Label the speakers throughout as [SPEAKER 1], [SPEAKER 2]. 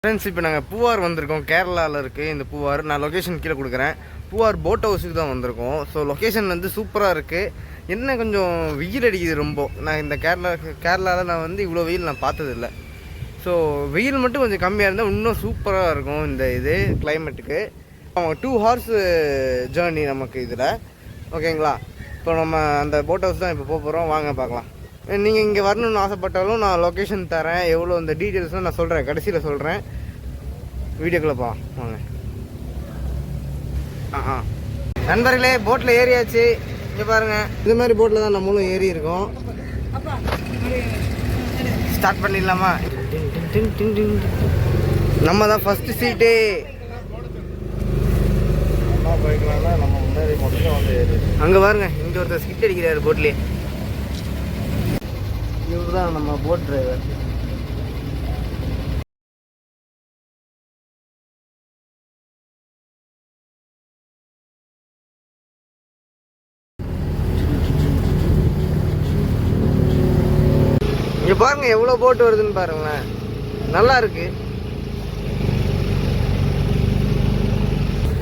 [SPEAKER 1] Friends, இப்போ நாங்கள் பூவார் வந்திருக்கோம். கேரளாவில் இருக்குது இந்த பூவார். நான் லொக்கேஷன் கீழே கொடுக்குறேன். பூவார் போட் ஹவுஸுக்கு தான் வந்திருக்கோம். ஸோ லொக்கேஷன் வந்து சூப்பராக இருக்குது. என்ன கொஞ்சம் வெயில் அடிக்குது ரொம்ப. நான் இந்த கேரளாவில் நான் வந்து இவ்வளோ வெயில் நான் பார்த்ததில்லை. ஸோ வெயில் மட்டும் கொஞ்சம் கம்மியாக இருந்தால் இன்னும் சூப்பராக இருக்கும் இந்த இது கிளைமேட்டுக்கு. 2 hours ஜேர்னி நமக்கு இதில். ஓகேங்களா? இப்போ நம்ம அந்த போட் ஹவுஸ் தான் இப்போ போக போகிறோம். வாங்க பார்க்கலாம். நீங்கள் இங்கே வரணும்னு ஆசைப்பட்டாலும் நான் லொக்கேஷன் தரேன். எவ்வளோ இந்த டீட்டெயில்ஸ்லாம் நான் சொல்கிறேன், கடைசியில் சொல்கிறேன். வீடியோக்குள்ளே வாங்க. நண்பர்களே, போட்டில் ஏறியாச்சு. இங்கே பாருங்கள், இது மாதிரி போட்டில் தான் நம்மளும் ஏறி இருக்கோம். ஸ்டார்ட் பண்ணிடலாமா? நம்ம தான் ஃபஸ்ட்டு சீட்டு. அங்கே பாருங்க, இங்கே ஒருத்தர் ஸ்கிட் அடிக்கிறாரு போட்லேயே. இவர் தான் நம்ம போட் டிரைவர். இங்கே பாருங்க எவ்வளோ போட்டு வருதுன்னு பாருங்களேன். நல்லா இருக்கு.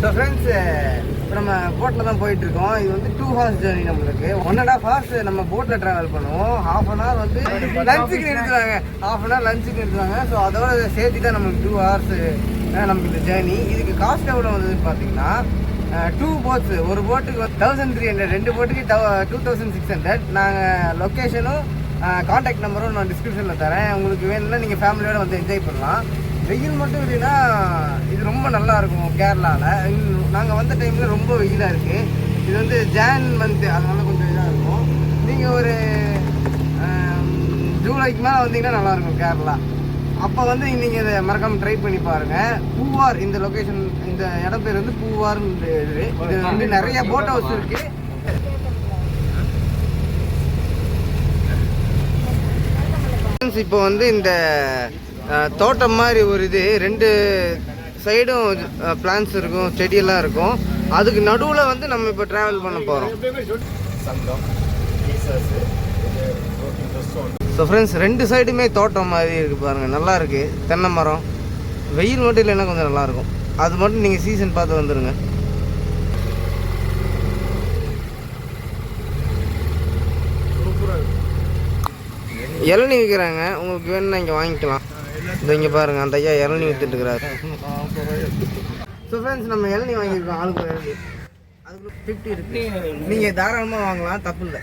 [SPEAKER 1] ஸோ ஃப்ரெண்ட்ஸ், இப்போ நம்ம போட்டில் தான் போயிட்டுருக்கோம். இது வந்து 2 hours ஜேர்னி நம்மளுக்கு. 1.5 hours நம்ம போட்டில் ட்ராவல் பண்ணுவோம். 1/2 hour வந்து லஞ்சுக்கு நிறுத்துவாங்க. 1/2 hour லஞ்சுக்கு நிறுத்துவாங்க. ஸோ அதோட சேர்த்து தான் நமக்கு 2 hours நமக்கு இந்த ஜேர்னி. இதுக்கு காஸ்ட் எவ்வளோ வந்ததுன்னு பார்த்தீங்கன்னா 2 boats. ஒரு போட்டுக்கு 1300, 2 போட்டுக்கு 2600. நாங்கள் லொக்கேஷனும் கான்டாக்ட் நம்பரும் நான் டிஸ்கிரிப்ஷனில் தரேன். உங்களுக்கு வேணும்னா நீங்கள் ஃபேமிலியோடு வந்து என்ஜாய் பண்ணலாம். வெயில் மட்டும் இல்லைன்னா இது ரொம்ப நல்லாயிருக்கும். கேரளாவில் நாங்கள் வந்த டைமில் ரொம்ப வெயிலாக இருக்குது. இது வந்து ஜான் மந்த்து, அதனால கொஞ்சம் இதாக இருக்கும். நீங்கள் ஒரு ஜூலைக்கு மேலே வந்தீங்கன்னா நல்லாயிருக்கும் கேரளா. அப்போ வந்து நீங்கள் இதை மறக்காமல் ட்ரை பண்ணி பாருங்கள். பூவார் இந்த லொக்கேஷன், இந்த இடம் பேர் வந்து பூவார்னு. இது வந்து நிறைய போட் ஹவுஸ் இருக்குது. இப்போ வந்து இந்த தோட்டம் மாதிரி ஒரு இது 2 சைடும் பிளான்ஸ் இருக்கும், செடியெல்லாம் இருக்கும். அதுக்கு நடுவில் வந்து நம்ம இப்போ ட்ராவல் பண்ண போகிறோம். ஸோ ஃப்ரெண்ட்ஸ், 2 சைடுமே தோட்டம் மாதிரி இருக்குது பாருங்கள். நல்லா இருக்குது. தென்னை மரம். வெயில் மட்டும் இல்லைன்னா கொஞ்சம் நல்லாயிருக்கும். அது மட்டும் நீங்கள் சீசன் பார்த்து வந்துடுங்க. இளநீ விற்கிறாங்க. உங்களுக்கு வேணும்னா இங்கே வாங்கிக்கலாம். இந்த இங்கே பாருங்கள், அந்த ஐயா இளநீ விற்றுட்டு இருக்கிறாரு. ஸோ ஃப்ரெண்ட்ஸ், நம்ம இளநீ வாங்கியிருக்கோம். ஆளுக்கு இளநீ அதுக்கு 50 இருக்குது. நீங்கள் தாராளமாக வாங்கலாம், தப்பு இல்லை.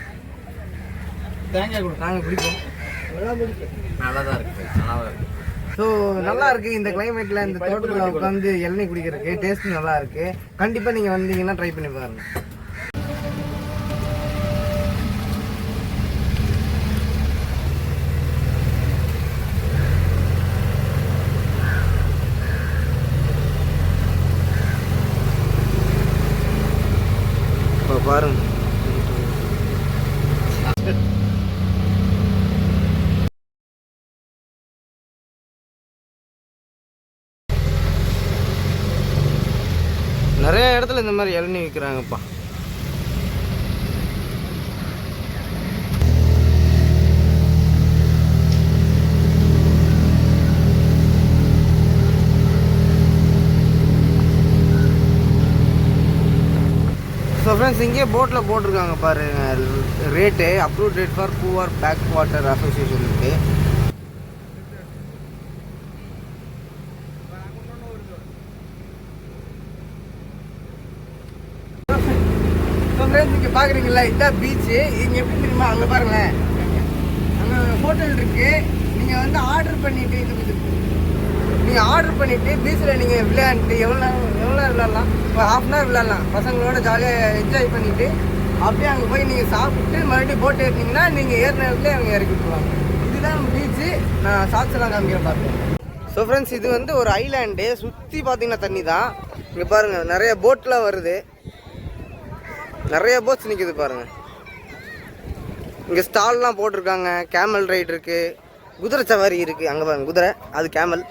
[SPEAKER 1] தேங்காய் கூட நாங்கள் பிடிப்போம். நல்லா தான் இருக்குது. ஸோ நல்லா இருக்குது. இந்த கிளைமேட்டில் இந்த தோட்டத்தில் உட்காந்து இளநீ குடிக்கிறதுக்கு டேஸ்ட்டு நல்லா இருக்குது. கண்டிப்பாக நீங்கள் வந்தீங்கன்னா ட்ரை பண்ணி பாருங்கள். பாருங்க, நிறைய இடத்துல இந்த மாதிரி இளநீ விற்கிறாங்கப்பா. ஸோ ஃப்ரெண்ட்ஸ், இங்கே போட்டில் போட்டிருக்காங்க பாருங்கள் rate. Approve rate for Poovar back water association இருக்குது. ஸோ ஃப்ரெண்ட்ஸ், இங்கே பார்க்குறீங்களா, இதுதான் பீச்சு. இங்கே எப்படி தெரியுமா? அங்கே பாருங்களேன், அங்கே ஹோட்டல் இருக்குது. நீங்கள் வந்து ஆர்டர் பண்ணிவிட்டு நீங்கள் ஆர்டர் பண்ணிவிட்டு பீச்சில் நீங்கள் விளையாண்டுட்டு எவ்வளோ நேரம் விளையாடலாம். இப்போ 1/2 hour விளையாடலாம். பசங்களோட ஜாலியாக என்ஜாய் பண்ணிவிட்டு அப்படியே அங்கே போய் நீங்கள் சாப்பிட்டு மறுபடியும் போட்டு ஏறினீங்கன்னா நீங்கள் ஏற நேரத்துலேயே அங்கே இறக்கி விட்டுருவாங்க. இதுதான் பீச்சு. நான் சாட்சியெல்லாம் காமிக்கிறேன் பார்ப்பேன். ஸோ ஃப்ரெண்ட்ஸ், இது வந்து ஒரு ஐலாண்டு. சுற்றி பார்த்தீங்கன்னா தண்ணி தான். இங்கே பாருங்கள், நிறைய போட்லாம் வருது. நிறைய போட்ஸ் நிற்கிது பாருங்கள். இங்கே ஸ்டால்லாம் போட்டிருக்காங்க. கேமல் ரைட் இருக்குது, குதிரை சவாரி இருக்குது. அங்கே பாருங்கள் குதிரை, அது camel.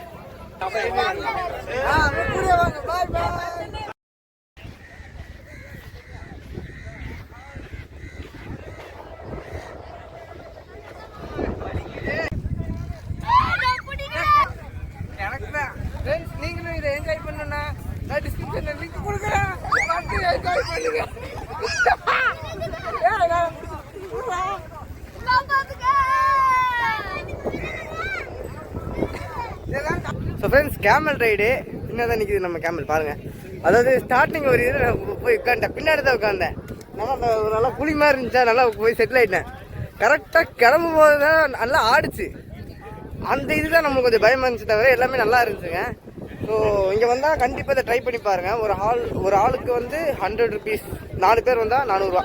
[SPEAKER 1] So friends camel ride பின்னாடி தான் நிற்கிது நம்ம கேமல் பாருங்கள். அதாவது ஸ்டார்டிங் ஒரு இது போய் உட்காந்தேன், பின்னாடி தான் உட்காந்தேன். நல்லா புளி மாதிரி இருந்துச்சா, நல்லா போய் செட்டில் ஆகிட்டேன். கரெக்டாக கிளம்பும் போது தான் நல்லா ஆடிச்சு. அந்த இதுதான் நம்மளுக்கு கொஞ்சம் பயமாக இருந்துச்சு, தவிர எல்லாமே நல்லா இருந்துச்சுங்க. ஸோ இங்கே வந்தால் கண்டிப்பாக இதை ட்ரை பண்ணி பாருங்கள். ஒரு ஆளுக்கு வந்து 100 rupees, 4 பேர் வந்தால் 400 ரூபா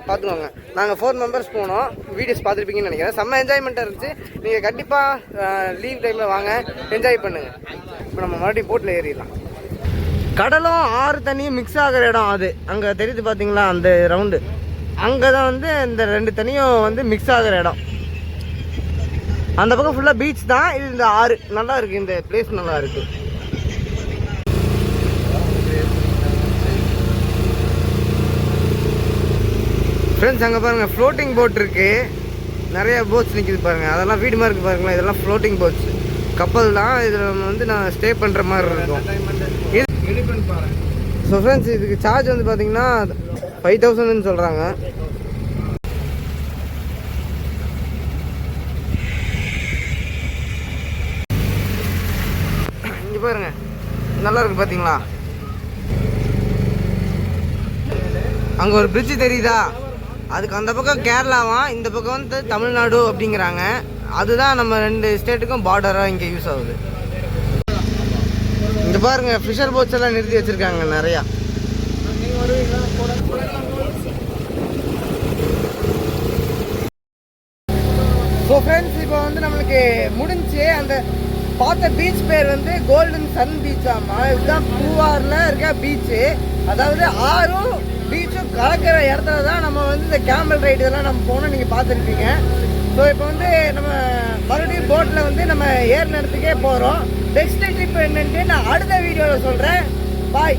[SPEAKER 1] பார்த்துக்கோங்க. நாங்கள் 4 மெம்பர்ஸ் போனோம், வீடியோஸ் பார்த்துருப்பீங்கன்னு நினைக்கிறேன். செம்ம என்ஜாய்மெண்ட்டாக இருந்துச்சு. நீங்கள் கண்டிப்பாக லீவ் டைமில் வாங்க, என்ஜாய் பண்ணுங்கள். இப்போ நம்ம மறுபடியும் போட்டில் ஏறிடலாம். கடலும் ஆறு தண்ணியும் மிக்ஸ் ஆகிற இடம் அது அங்கே தெரியுது பார்த்தீங்களா, அந்த ரவுண்டு அங்கே தான் வந்து இந்த 2 தண்ணியும் வந்து மிக்ஸ் ஆகிற இடம். அந்த பக்கம் ஃபுல்லாக பீச் தான், இது இந்த ஆறு நல்லா இருக்குது. இந்த பிளேஸ் நல்லா இருக்குது. ஃப்ரெண்ட்ஸ் அங்கே பாருங்கள் ஃப்ளோட்டிங் போட் இருக்குது, நிறைய போட்ஸ் நிற்கிது பாருங்கள். அதெல்லாம் வீடு மாதிரி இருக்குது பாருங்களேன். இதெல்லாம் ஃப்ளோட்டிங் போட்ஸ், கப்பல் தான். இதில் வந்து நான் ஸ்டே பண்ணுற மாதிரி இருக்கும். ஸோ ஃப்ரெண்ட்ஸ் இதுக்கு சார்ஜ் வந்து பார்த்தீங்கன்னா 5000ன்னு சொல்கிறாங்க. இங்கே பாருங்கள் நல்லா இருக்குது பார்த்தீங்களா. அங்கே ஒரு பிரிட்ஜு தெரியுதா, அதுக்கு அந்த பக்கம் கேரளாவா, இந்த பக்கம் வந்து தமிழ்நாடு அப்படிங்கிறாங்க. அதுதான் நம்ம 2 ஸ்டேட்டுக்கும் பார்டராக இங்கே யூஸ் ஆகுது. இங்கே பாருங்க ஃபிஷர் போட்ஸ் எல்லாம் நிறுத்தி வச்சுருக்காங்க நிறையா. ஸோ ஃப்ரெண்ட்ஸ் இப்போ வந்து நம்மளுக்கு முடிஞ்சு அந்த பார்த்த பீச் பேர் வந்து கோல்டன் சன் பீச். ஆமாம், இதுதான் பூவாரில் இருக்க பீச்சு. அதாவது ஆறும் பீச்சும் கலக்கிற இடத்துல தான் நம்ம வந்து இந்த கேமல் ரைடு இதெல்லாம் நம்ம போனோம், நீங்கள் பார்த்துருப்பீங்க. ஸோ இப்போ வந்து நம்ம மறுபடியும் போட்டில் வந்து நம்ம ஏறின இடத்துக்கே போகிறோம். நெக்ஸ்ட் ட்ரிப் என்னன்ட்டு நான் அடுத்த வீடியோவில் சொல்கிறேன். பாய்.